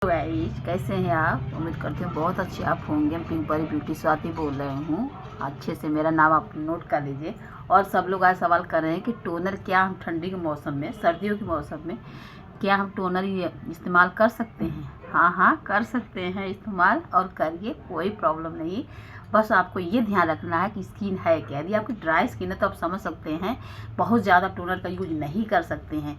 Guys, कैसे हैं आप? उम्मीद करती हूँ बहुत अच्छे आप होंगे। हम पिंक परी ब्यूटी स्वाति बोल रही हूँ। अच्छे से मेरा नाम आप नोट कर लीजिए। और सब लोग आज सवाल कर रहे हैं कि टोनर क्या हम ठंडी के मौसम में, सर्दियों के मौसम में क्या हम टोनर इस्तेमाल कर सकते हैं? हाँ, कर सकते हैं इस्तेमाल, और करिए, कोई प्रॉब्लम नहीं। बस आपको ये ध्यान रखना है कि स्किन है क्या। यदि आपकी ड्राई स्किन है तो आप समझ सकते हैं बहुत ज़्यादा टोनर का यूज नहीं कर सकते हैं।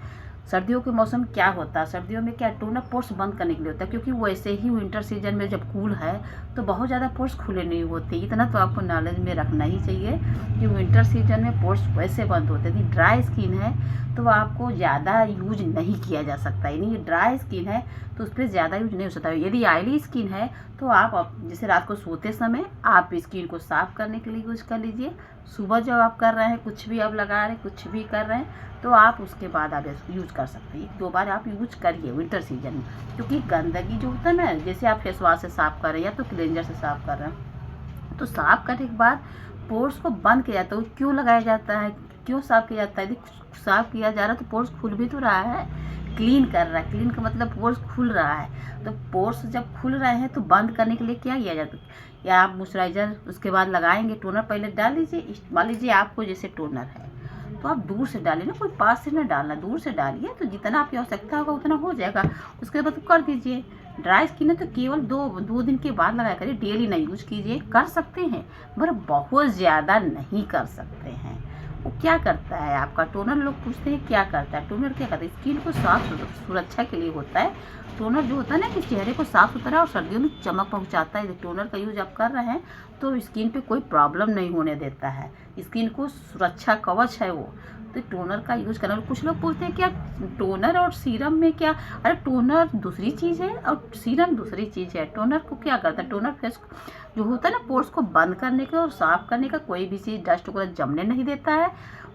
सर्दियों के मौसम में क्या होता है, सर्दियों में क्या टोनर पोर्स बंद करने के लिए होता है, क्योंकि वैसे ही विंटर सीजन में जब कूल है तो बहुत ज़्यादा पोर्स खुले नहीं होते। इतना तो आपको नॉलेज में रखना ही चाहिए कि विंटर सीजन में पोर्स वैसे बंद होते हैं। यदि ड्राई स्किन है तो आपको ज़्यादा यूज नहीं किया जा सकता। यानी ड्राई स्किन है तो उस पर ज़्यादा यूज नहीं हो सकता। यदि ऑयली स्किन है तो आप जैसे रात को सोते समय आप स्किन को साफ़ करने के लिए यूज कर लीजिए। सुबह जब आप कर रहे हैं, कुछ भी आप लगा रहे हैं, कुछ भी कर रहे हैं, तो आप उसके बाद आप यूज कर सकते हैं। 2 बार आप यूज करिए विंटर सीजन में, क्योंकि गंदगी जो होता है ना, जैसे आप फेस वॉश से साफ़ कर रहे हैं या तो क्लेंजर से साफ़ कर रहे हैं, तो साफ़ करने के बाद पोर्स को बंद किया जाता है। क्यों लगाया जाता है, क्यों साफ़ किया जाता है? यदि साफ़ किया जा रहा है तो पोर्स खुल भी तो रहा है, क्लीन कर रहा है। क्लीन का मतलब पोर्स खुल रहा है। तो पोर्स जब खुल रहे हैं तो बंद करने के लिए क्या किया जाता है? या आप मॉइस्चराइज़र उसके बाद लगाएंगे, टोनर पहले डाल लीजिए। मान लीजिए आपको जैसे टोनर है तो आप दूर से डालिए ना, कोई पास से ना डालना, दूर से डालिए, तो जितना आपकी आवश्यकता होगा उतना हो जाएगा। उसके बाद कर दीजिए। ड्राई स्किन है तो केवल दो दिन के बाद लगाया करिए, डेली नहीं यूज कीजिए। कर सकते हैं मगर बहुत ज़्यादा नहीं कर सकते हैं। वो क्या करता है आपका टोनर, लोग पूछते हैं क्या करता है टोनर, क्या करता है? स्किन को साफ सुरक्षा के लिए होता है। टोनर जो होता है ना कि चेहरे को साफ सुथरा और सर्दियों में चमक पहुंचाता है। टोनर का यूज आप कर रहे हैं तो स्किन पे कोई प्रॉब्लम नहीं होने देता है, स्किन को सुरक्षा कवच है वो। तो टोनर का यूज करना। कुछ लोग पूछते हैं क्या टोनर और सीरम में क्या? अरे टोनर दूसरी चीज़ है और सीरम दूसरी चीज़ है। टोनर को क्या करता है? टोनर फेस जो होता है ना, पोर्स को बंद करने का और साफ करने का, कोई भी चीज़ डस्ट वगैरह जमने नहीं देता है,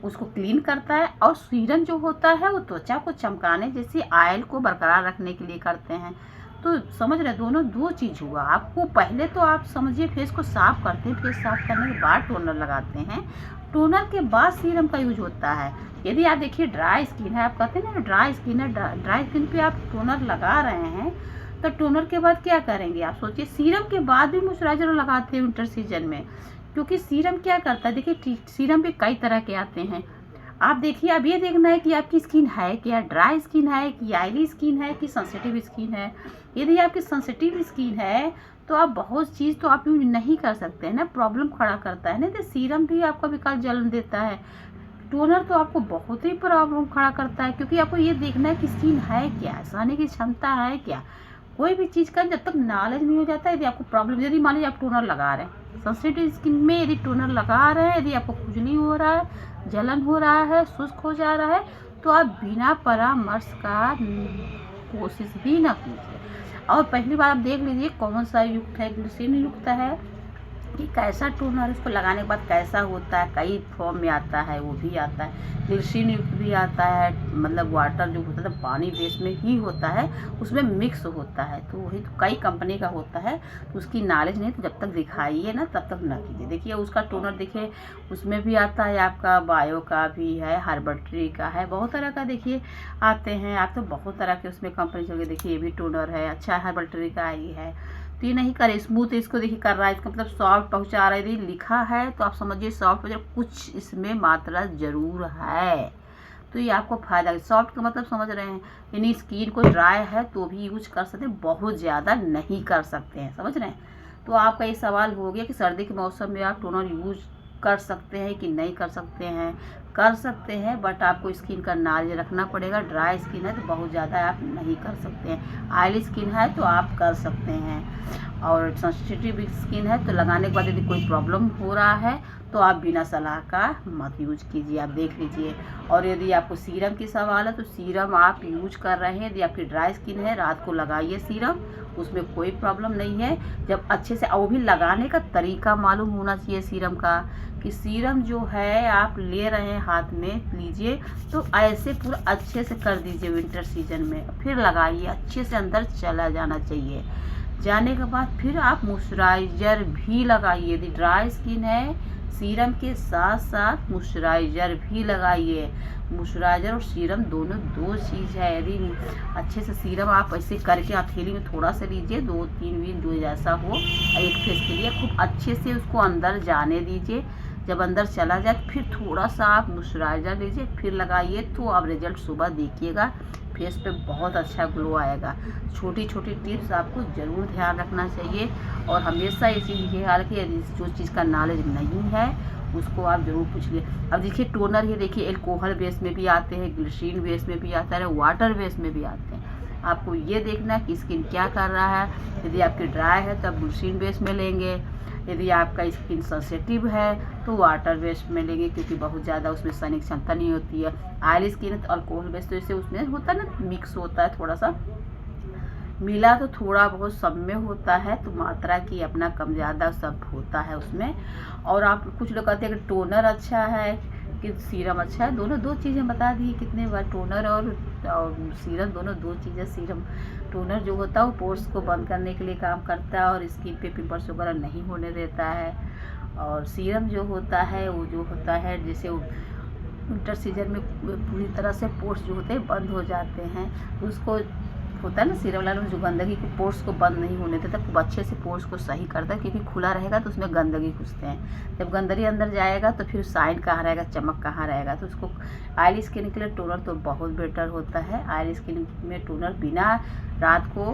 उसको क्लीन करता है। और सीरम जो होता है वो त्वचा को चमकाने जैसे ऑयल को बरकरार रखने के लिए करते हैं। तो समझ रहे, दोनों दो चीज़ हुआ। आपको पहले तो आप समझिए फेस को साफ करते हैं, फेस साफ करने के बाद टोनर लगाते हैं, टोनर के बाद सीरम का यूज होता है। यदि आप देखिए ड्राई स्किन है, आप कहते हैं ना ड्राई स्किन है, ड्राई स्किन पे आप टोनर लगा रहे हैं तो टोनर के बाद क्या करेंगे? आप सोचिए, सीरम के बाद भी मॉइस्चराइजर लगाते हैं विंटर सीजन में, क्योंकि सीरम क्या करता है? देखिए सीरम भी कई तरह के आते हैं। आप देखिए, अब ये देखना है कि आपकी स्किन है क्या, ड्राई स्किन है कि ऑयली स्किन है कि सेंसिटिव स्किन है। यदि आपकी सेंसिटिव स्किन है तो आप बहुत चीज़ तो आप यूज नहीं कर सकते हैं ना, प्रॉब्लम खड़ा करता है ना। तो सीरम भी आपका विकल्प जलन देता है। टोनर तो आपको बहुत ही प्रॉब्लम खड़ा करता है, क्योंकि आपको ये देखना है कि स्किन है क्या, सहने की क्षमता है क्या। कोई भी चीज़ का जब तक नॉलेज नहीं हो जाता है, यदि आपको प्रॉब्लम, यदि मान लीजिए आप टोनर लगा रहे हैं, सेंसिटिव स्किन में यदि टोनर लगा रहे हैं, यदि आपको खुजली हो रहा है, जलन हो रहा है, शुष्क हो जा रहा है, तो आप बिना परामर्श का कोशिश भी ना कीजिए। और पहली बार आप देख लीजिए कौन सा युक्त है, ग्लिसरीन युक्त है कि कैसा टोनर, उसको लगाने के बाद कैसा होता है। कई फॉर्म में आता है, वो भी आता है, ग्लिसरीन युक्त भी आता है, मतलब वाटर जो होता है पानी बेस में ही होता है, उसमें मिक्स होता है। तो वही तो कई कंपनी का होता है, तो उसकी नॉलेज नहीं, तो जब तक दिखाइए ना तब तक ना कीजिए। देखिए उसका टोनर देखिए, उसमें भी आता है आपका बायो का भी है, हर्बल ट्री का है, बहुत तरह का देखिए आते हैं। आप तो बहुत तरह के उसमें कंपनी चल के देखिए, ये भी टोनर है, अच्छा हर्बल ट्री का ही है। तो ये नहीं करे स्मूथ, इसको देखिए कर रहा है, इसका मतलब सॉफ्ट पहुंचा रहा है। यदि लिखा है तो आप समझिए सॉफ्ट पहुंचा, कुछ इसमें मात्रा जरूर है, तो ये आपको फायदा है। सॉफ्ट का मतलब समझ रहे हैं, यानी स्किन को ड्राई है तो भी यूज कर सकते हैं, बहुत ज़्यादा नहीं कर सकते हैं, समझ रहे हैं। तो आपका ये सवाल हो गया कि सर्दी के मौसम में आप टोनर यूज कर सकते हैं कि नहीं कर सकते हैं। कर सकते हैं, बट आपको स्किन का नॉलेज रखना पड़ेगा। ड्राई स्किन है तो बहुत ज़्यादा आप नहीं कर सकते हैं, ऑयली स्किन है तो आप कर सकते हैं, और सेंसिटिव स्किन है तो लगाने के बाद यदि कोई प्रॉब्लम हो रहा है तो आप बिना सलाह का मत यूज कीजिए, आप देख लीजिए। और यदि आपको सीरम की सवाल है तो सीरम आप यूज कर रहे हैं, यदि आपकी ड्राई स्किन है रात को लगाइए सीरम, उसमें कोई प्रॉब्लम नहीं है। जब अच्छे से, वो भी लगाने का तरीका मालूम होना चाहिए सीरम का, कि सीरम जो है आप ले रहे हैं हाथ में लीजिए तो ऐसे पूरा अच्छे से कर दीजिए विंटर सीजन में, फिर लगाइए, अच्छे से अंदर चला जाना चाहिए। जाने के बाद फिर आप मॉइस्चराइज़र भी लगाइए। यदि ड्राई स्किन है सीरम के साथ साथ मॉइस्चराइज़र भी लगाइए। मॉइस्चराइज़र और सीरम दोनों दो चीज़ है। यदि अच्छे से सीरम आप ऐसे करके हथेली में थोड़ा सा लीजिए, 2-3 बीन जो जैसा हो, एक फेस के लिए खूब अच्छे से उसको अंदर जाने दीजिए। जब अंदर चला जाए फिर थोड़ा सा आप मॉइस्चराइज़र लीजिए, फिर लगाइए, तो आप रिजल्ट सुबह देखिएगा, फेस पे बहुत अच्छा ग्लो आएगा। छोटी छोटी टिप्स आपको ज़रूर ध्यान रखना चाहिए और हमेशा ये चीज़ ये हाल कि जो चीज़ का नॉलेज नहीं है उसको आप ज़रूर पूछिए। अब देखिए टोनर, ये देखिए एल्कोहल बेस में भी आते हैं, ग्लिसरीन बेस में भी आता है, वाटर बेस में भी आते हैं। आपको ये देखना है कि स्किन क्या कर रहा है। यदि आपकी ड्राई है तो आप ग्लिसरीन बेस में लेंगे, यदि आपका स्किन सेंसिटिव है तो वाटर बेस में लेंगे, क्योंकि बहुत ज़्यादा उसमें सहने की क्षमता नहीं होती है। ऑयली स्किन है तो अल्कोहल बेस, तो इससे उसमें होता है ना, मिक्स होता है, थोड़ा सा मिला तो थोड़ा बहुत सब में होता है, तो मात्रा की अपना कम ज़्यादा सब होता है उसमें। और आप कुछ लोग कहते हैं कि टोनर अच्छा है कि सीरम अच्छा है, दोनों दो चीज़ें बता दी कितने बार। टोनर और सीरम दोनों दो चीज़ें। सीरम टोनर जो होता है वो पोर्स को बंद करने के लिए काम करता है और स्किन पे पिंपल्स वगैरह नहीं होने देता है। और सीरम जो होता है वो जो होता है जैसे विंटर सीजन में पूरी तरह से पोर्स जो होते हैं बंद हो जाते हैं, तो उसको होता है ना सीरम लगाने में जो गंदगी को पोर्स को बंद नहीं होने देता, खूब अच्छे से पोर्स को सही करता है, क्योंकि खुला रहेगा तो उसमें गंदगी घुसते हैं। जब गंदगी अंदर जाएगा तो फिर शाइन कहाँ रहेगा, चमक कहाँ रहेगा। तो उसको ऑयली स्किन के लिए टोनर तो बहुत बेटर होता है। ऑयली स्किन में टोनर बिना रात को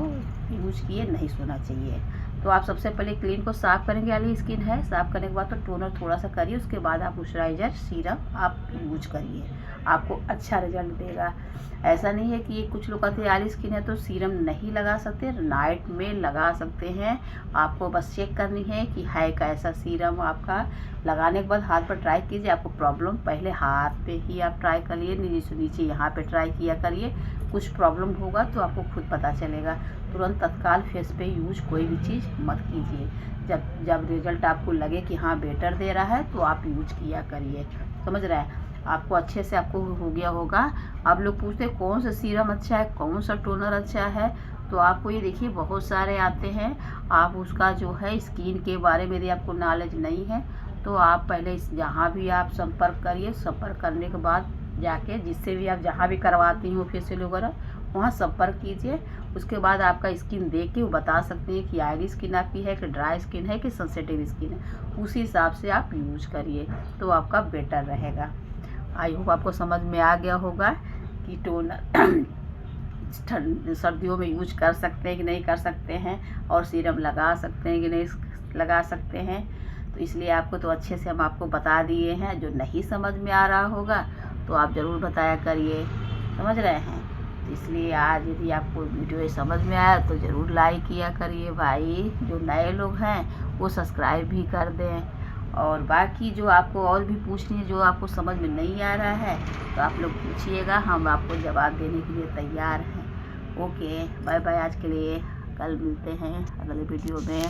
यूज किए नहीं सोना चाहिए। तो आप सबसे पहले क्लीन को साफ़ करेंगे, ऑयली स्किन है, साफ़ करने के बाद तो टोनर थोड़ा सा करिए, उसके बाद आप मॉइस्चराइज़र सीरम आप यूज करिए, आपको अच्छा रिजल्ट देगा। ऐसा नहीं है कि कुछ लोग कहते हैं ऑयली स्किन है तो सीरम नहीं लगा सकते, नाइट में लगा सकते हैं। आपको बस चेक करनी है कि है कैसा सीरम आपका। लगाने के बाद हाथ पर ट्राई कीजिए, आपको प्रॉब्लम पहले हाथ पे ही आप ट्राई करिए, नीचे नीचे यहाँ पे ट्राई किया करिए। कुछ प्रॉब्लम होगा तो आपको खुद पता चलेगा। तुरंत तत्काल फेस पे यूज कोई भी चीज़ मत कीजिए। जब रिजल्ट आपको लगे कि हाँ बेटर दे रहा है तो आप यूज किया करिए, समझ रहे हैं। आपको अच्छे से आपको हो गया होगा। आप लोग पूछते हैं कौन सा सीरम अच्छा है, कौन सा टोनर अच्छा है, तो आपको ये देखिए बहुत सारे आते हैं। आप उसका जो है स्किन के बारे में यदि आपको नॉलेज नहीं है तो आप पहले जहाँ भी आप संपर्क करिए, संपर्क करने के बाद जाके जिससे भी आप जहाँ भी करवाती हो फेशियल वगैरह वहाँ संपर्क कीजिए। उसके बाद आपका स्किन देख के वो बता सकते हैं कि ऑयली स्किन आपकी है कि ड्राई स्किन है कि सेंसिटिव स्किन है, उसी हिसाब से आप यूज करिए तो आपका बेटर रहेगा। आई होप आपको समझ में आ गया होगा कि टोनर सर्दियों में यूज कर सकते हैं कि नहीं कर सकते हैं, और सीरम लगा सकते हैं कि नहीं लगा सकते हैं। तो इसलिए आपको तो अच्छे से हम आपको बता दिए हैं। जो नहीं समझ में आ रहा होगा तो आप ज़रूर बताया करिए, समझ रहे हैं। तो इसलिए आज यदि आपको वीडियो समझ में आया तो ज़रूर लाइक किया करिए भाई। जो नए लोग हैं वो सब्सक्राइब भी कर दें। और बाकी जो आपको और भी पूछनी है, जो आपको समझ में नहीं आ रहा है तो आप लोग पूछिएगा, हम आपको जवाब देने के लिए तैयार हैं। ओके, बाय बाय आज के लिए। कल मिलते हैं अगले वीडियो में।